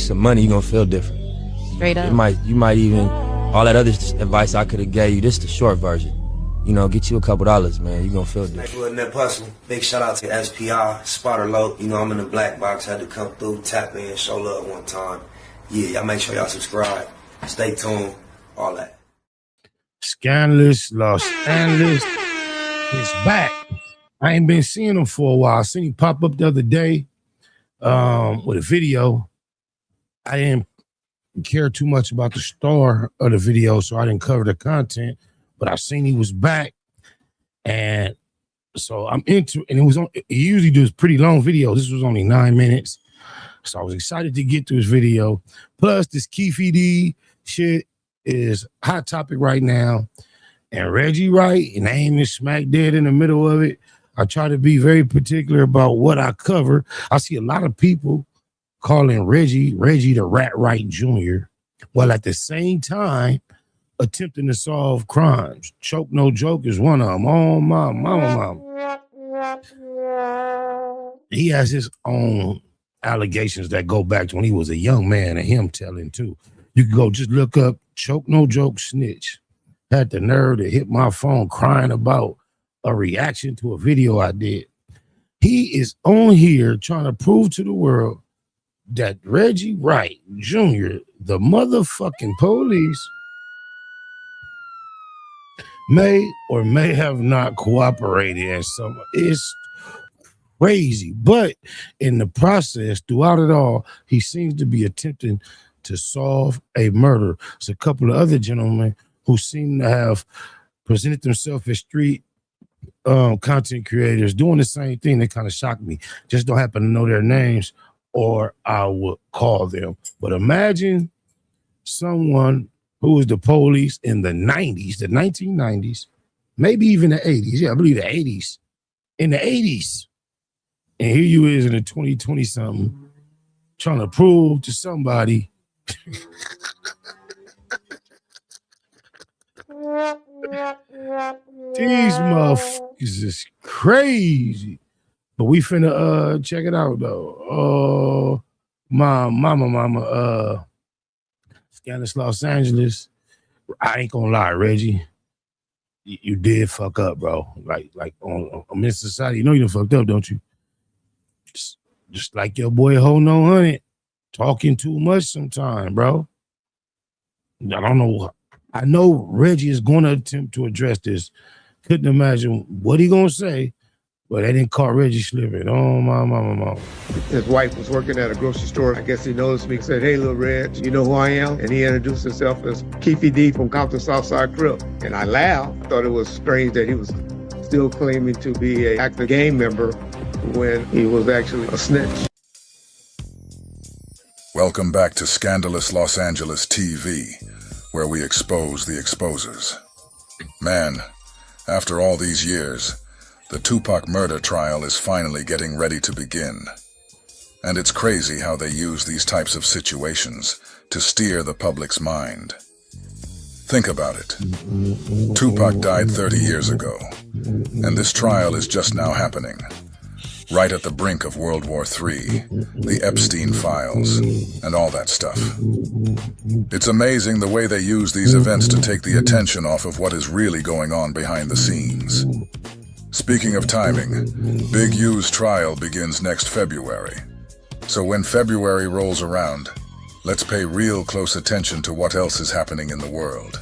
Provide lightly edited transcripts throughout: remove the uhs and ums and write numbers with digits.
some money, you're gonna feel different. Straight up. You might even, all that other advice I could have gave you, this is the short version. You know, get you a couple dollars, man. You're gonna feel different. Like Nip Hustle. Big shout out to SPI, Spotter Low. You know, I'm in the black box. Had to come through, tap in, show love one time. Yeah, y'all make sure y'all subscribe. Stay tuned. All that. Scandalous Los Angeles is back. I ain't been seeing him for a while. I seen him pop up the other day with a video. I didn't care too much about the star of the video, so I didn't cover the content. But I seen he was back, and so I'm into. And it was on. He usually does pretty long videos. This was only 9 minutes, so I was excited to get to his video. Plus, this Kefe shit is hot topic right now, and Reggie Wright, and name is smack dead in the middle of it. I try to be very particular about what I cover. I see a lot of people calling Reggie the Wright Jr. while at the same time attempting to solve crimes. Choke no joke is one of them. Oh, my mama. He has his own allegations that go back to when he was a young man and him telling too. You can go just look up choke no joke snitch. Had the nerve to hit my phone crying about a reaction to a video I did. He is on here trying to prove to the world that Reggie Wright Jr., the motherfucking police, may or may have not cooperated, and so it's crazy. But in the process, throughout it all, he seems to be attempting to solve a murder. There's a couple of other gentlemen who seem to have presented themselves as street content creators doing the same thing. They kind of shocked me. Just don't happen to know their names, or I would call them. But imagine someone who was the police in the 90s, the 1990s, maybe even the 80s. Yeah, I believe the 80s. In the 80s. And here you is in the 2020 something trying to prove to somebody these motherfuckers is crazy. But we finna check it out though. My mama, Scandalous Los Angeles. I ain't gonna lie, Reggie. You did fuck up, bro. Like on Miss Society, you know you done fucked up, don't you? Just like your boy holding on 100, talking too much sometime, bro. I don't know. I know Reggie is going to attempt to address this. Couldn't imagine what he gonna say, but they didn't call Reggie slipping. Oh, my mama. His wife was working at a grocery store. I guess he noticed me and said, "Hey, little Reg, you know who I am?" And he introduced himself as Kefe D from Compton Southside Crip. And I laughed. I thought it was strange that he was still claiming to be an active gang member when he was actually a snitch. Welcome back to Scandalous Los Angeles TV, where we expose the exposers. Man, after all these years, the Tupac murder trial is finally getting ready to begin. And it's crazy how they use these types of situations to steer the public's mind. Think about it. Tupac died 30 years ago, and this trial is just now happening. Right at the brink of World War III, the Epstein files, and all that stuff. It's amazing the way they use these events to take the attention off of what is really going on behind the scenes. Speaking of timing, Big U's trial begins next February. So when February rolls around, let's pay real close attention to what else is happening in the world.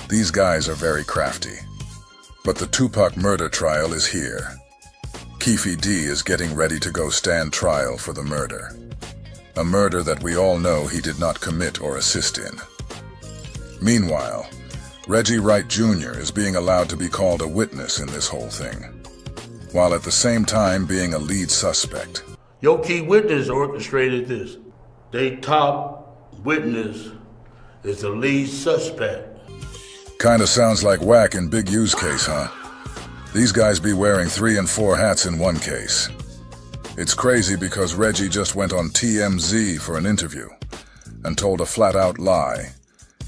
These guys are very crafty. But the Tupac murder trial is here. Kefe D is getting ready to go stand trial for the murder. A murder that we all know he did not commit or assist in. Meanwhile, Reggie Wright Jr. is being allowed to be called a witness in this whole thing, while at the same time being a lead suspect. Your key witness orchestrated this. They top witness is the lead suspect. Kinda sounds like whack in Big U's case, huh? These guys be wearing 3 and 4 hats in one case. It's crazy because Reggie just went on TMZ for an interview and told a flat-out lie,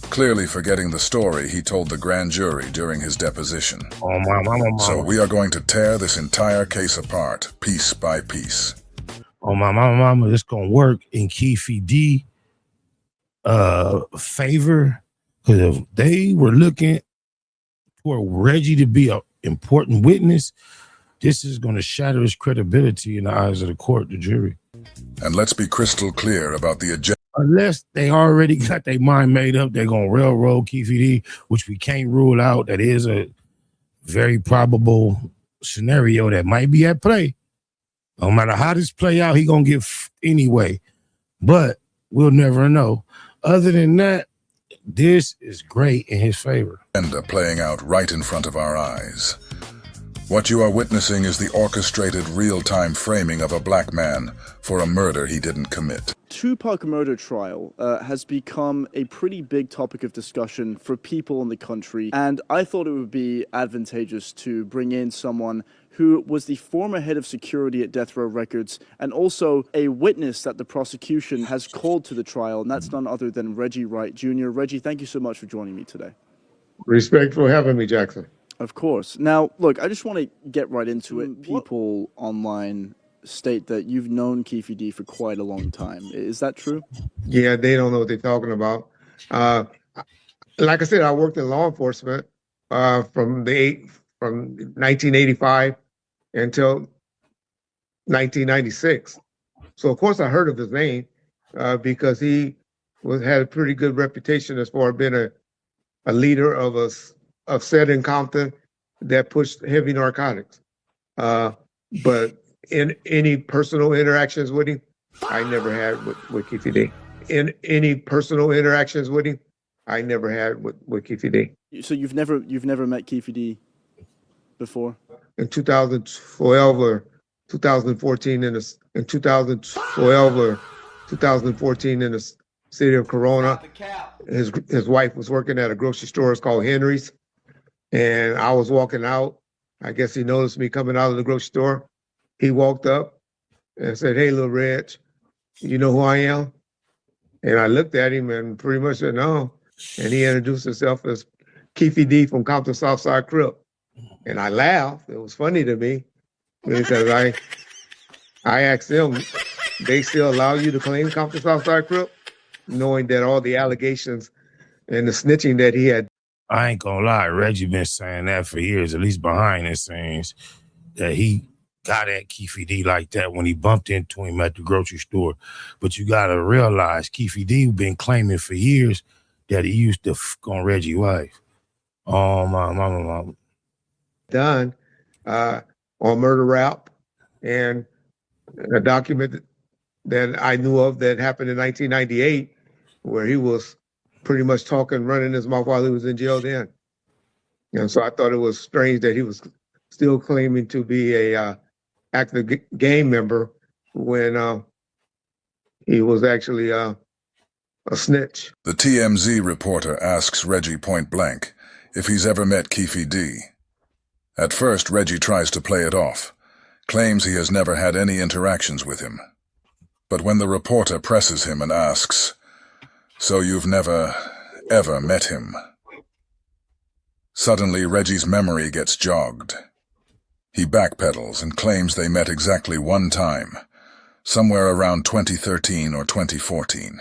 clearly forgetting the story he told the grand jury during his deposition. Oh, my. So we are going to tear this entire case apart, piece by piece. Oh, my mama, it's gonna work in Kefe D favor, because if they were looking for Reggie to be an important witness, this is going to shatter his credibility in the eyes of the court, the jury. And let's be crystal clear about the agenda. Unless they already got their mind made up, they're going to railroad Kefe D, which we can't rule out. That is a very probable scenario that might be at play. No matter how this play out, he going to get anyway. But we'll never know. Other than that, this is great in his favor. Agenda playing out right in front of our eyes. What you are witnessing is the orchestrated real-time framing of a black man for a murder he didn't commit. Tupac murder trial has become a pretty big topic of discussion for people in the country, and I thought it would be advantageous to bring in someone who was the former head of security at Death Row Records and also a witness that the prosecution has called to the trial, and that's none other than Reggie Wright Jr. Reggie, thank you so much for joining me today. Respect for having me, Jackson. Of course. Now, look, I just want to get right into it. People online state that you've known Kefe D for quite a long time. Is that true? Yeah, they don't know what they're talking about. Like I said, I worked in law enforcement from 1985 until 1996. So of course I heard of his name because he had a pretty good reputation as far as being a leader of a set in Compton that pushed heavy narcotics. But in any personal interactions with him, I never had with Kefe D. In any personal interactions with him, I never had with Kefe D. So you've never met Kefe D before? In 2012 or 2014 in 2012 or 2014 in the city of Corona, his wife was working at a grocery store. It's called Henry's. And I was walking out. I guess he noticed me coming out of the grocery store. He walked up and said, "Hey, little Reg, you know who I am?" And I looked at him and pretty much said, "No." And he introduced himself as Kefe D from Compton Southside Crip. And I laughed. It was funny to me because I asked them, they still allow you to claim Compton Southside Crip, knowing that all the allegations and the snitching that he had. I ain't gonna lie, Reggie been saying that for years, at least behind the scenes, that he got at Kefe D like that when he bumped into him at the grocery store. But you gotta realize Kefe D been claiming for years that he used to fuck on Reggie's wife. Oh my. Done on murder rap, and a document that I knew of that happened in 1998 where he was pretty much talking, running his mouth while he was in jail then. And so I thought it was strange that he was still claiming to be a active gang member when he was actually a snitch. The TMZ reporter asks Reggie point blank if he's ever met Kefe D. At first, Reggie tries to play it off, claims he has never had any interactions with him. But when the reporter presses him and asks, "So you've never, ever met him?" Suddenly, Reggie's memory gets jogged. He backpedals and claims they met exactly one time, somewhere around 2013 or 2014.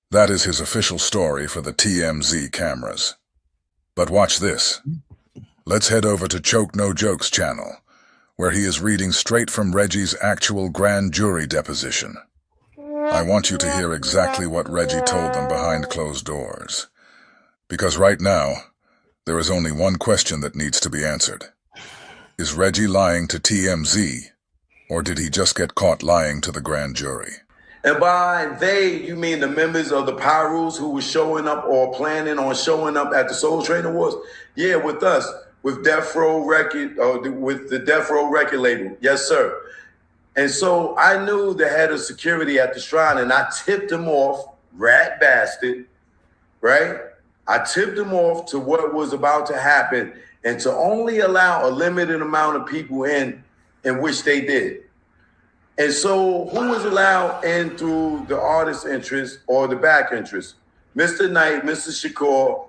That is his official story for the TMZ cameras. But watch this. Let's head over to Choke No Jokes channel, where he is reading straight from Reggie's actual grand jury deposition. I want you to hear exactly what Reggie told them behind closed doors. Because right now, there is only one question that needs to be answered. Is Reggie lying to TMZ, or did he just get caught lying to the grand jury? And by they, you mean the members of the Pyrus who were showing up or planning on showing up at the Soul Train Awards? Yeah, with us, with Death Row Record, with the Death Row record label. Yes, sir. And so I knew the head of security at the Shrine, and I tipped him off, rat bastard, right? I tipped him off to what was about to happen and to only allow a limited amount of people in which they did. And so who was allowed in through the artist interest or the back interest? Mr. Knight, Mr. Shakur,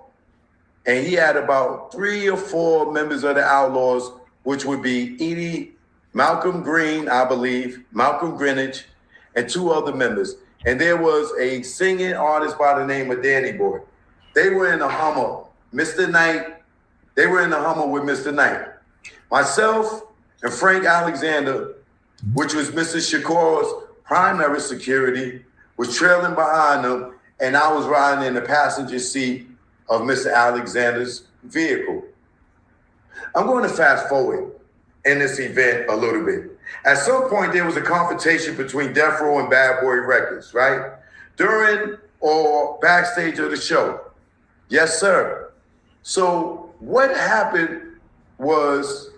and he had about 3 or 4 members of the Outlaws, which would be Edie, Malcolm Green, I believe, Malcolm Greenwich, and 2 other members. and there was a singing artist by the name of Danny Boy. They were in the Hummer, Mr. Knight. They were in the Hummer with Mr. Knight. Myself and Frank Alexander, which was Mr. Shakur's primary security, was trailing behind them, and I was riding in the passenger seat of Mr. Alexander's vehicle. I'm going to fast forward in this event a little bit. At some point, there was a confrontation between Death Row and Bad Boy Records, right? During or backstage of the show. Yes, sir. So what happened was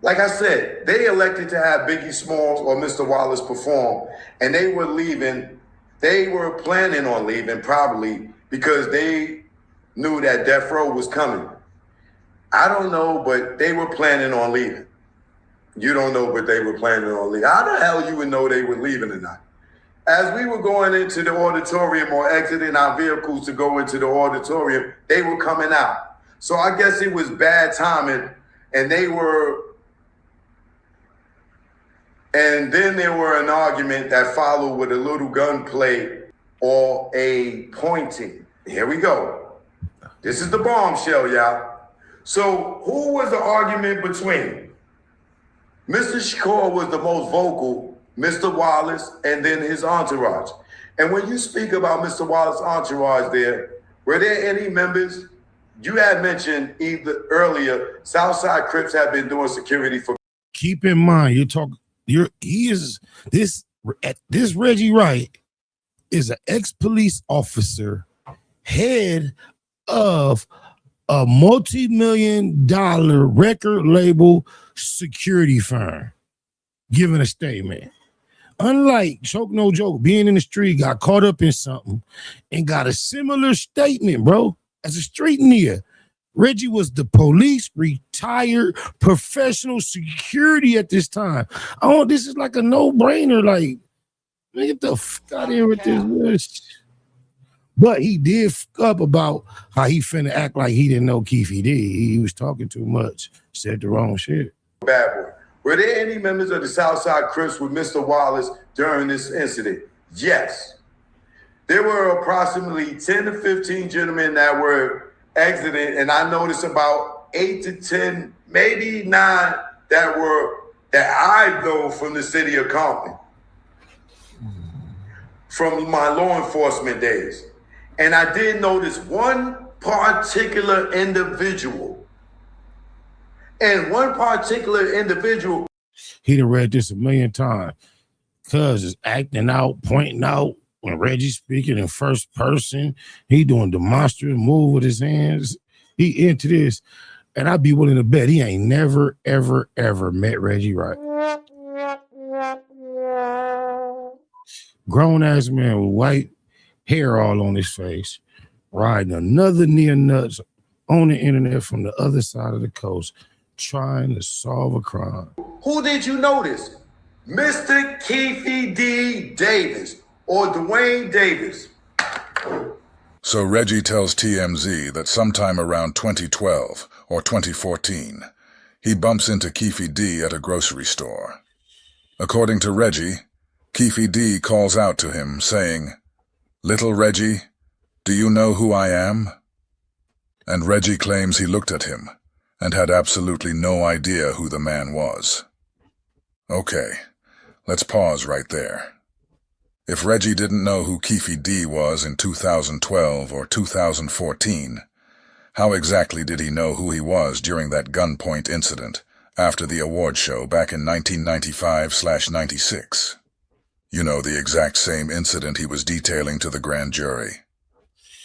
like I said, they elected to have Biggie Smalls or Mr. Wallace perform, and they were leaving. They were planning on leaving probably because they knew that Death Row was coming. I don't know, but they were planning on leaving. You don't know, but they were planning on leaving. How the hell you would know they were leaving or not? As we were going into the auditorium or exiting our vehicles to go into the auditorium, they were coming out. So I guess it was bad timing, and then there were an argument that followed with a little gunplay or a pointing. Here we go. This is the bombshell, y'all. So who was the argument between? Mr. Shakur was the most vocal, Mr. Wallace, and then his entourage. And when you speak about Mr. Wallace's entourage were there any members? You had mentioned either earlier, Southside Crips have been doing security for. Keep in mind, this Reggie Wright is an ex-police officer, head of a multi-million-dollar record label security firm, giving a statement. Unlike Choke No Joke being in the street, got caught up in something and got a similar statement, bro, as a street nigga. Reggie was the police retired professional security at this time. Oh, this is like a no-brainer. Like, man, get the fuck out of here with this. But he did fuck up about how he finna act like he didn't know Kefe did. He was talking too much, said the wrong shit. Bad Boy. Were there any members of the Southside Crips with Mr. Wallace during this incident? Yes. There were approximately 10 to 15 gentlemen that were exiting, and I noticed about 8 to 10, maybe 9 that I know from the city of Compton, from my law enforcement days. And I did notice one particular individual. And one particular individual. He'd have read this a million times. Cuz is acting out, pointing out when Reggie's speaking in first person. He doing demonstrative move with his hands. He into this. And I'd be willing to bet he ain't never, ever, ever met Reggie Wright. Grown-ass man with white hair all on his face, riding another near nuts on the internet from the other side of the coast, trying to solve a crime. Who did you notice? Mr. Kefe D. Davis or Dwayne Davis. So Reggie tells TMZ that sometime around 2012 or 2014, he bumps into Kefe D at a grocery store. According to Reggie, Kefe D calls out to him saying, "Little Reggie, do you know who I am?" And Reggie claims he looked at him and had absolutely no idea who the man was. Okay, let's pause right there. If Reggie didn't know who Kefe D was in 2012 or 2014, how exactly did he know who he was during that gunpoint incident after the award show back in 1995/96? You know, the exact same incident he was detailing to the grand jury.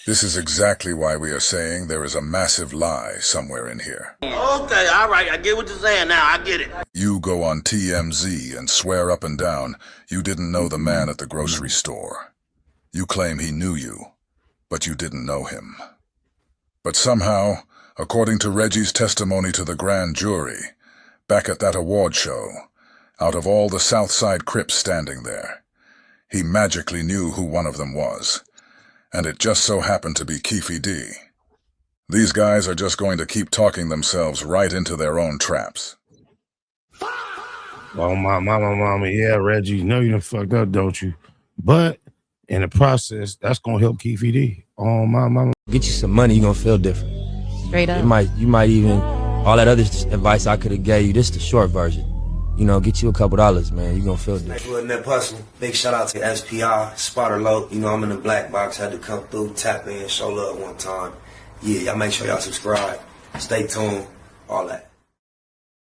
This is exactly why we are saying there is a massive lie somewhere in here. Okay, all right, I get what you're saying now, I get it. You go on TMZ and swear up and down you didn't know the man at the grocery store. You claim he knew you, but you didn't know him. But somehow, according to Reggie's testimony to the grand jury, back at that award show, out of all the Southside Crips standing there, he magically knew who one of them was. And it just so happened to be Kefe D. These guys are just going to keep talking themselves right into their own traps. Oh, my mama, yeah, Reggie, you know you done fucked up, don't you? But in the process, that's gonna help Kefe D. Oh, my mama. Get you some money, you're gonna feel different. Straight up. You might even, all that other advice I could have gave you, this the short version. You know, get you a couple dollars, man, you're gonna feel different. Big shout out to SPI, Spotter Low. You know, I'm in the black box, had to come through, tap in, show love one time. Yeah, y'all make sure y'all subscribe, stay tuned, all that.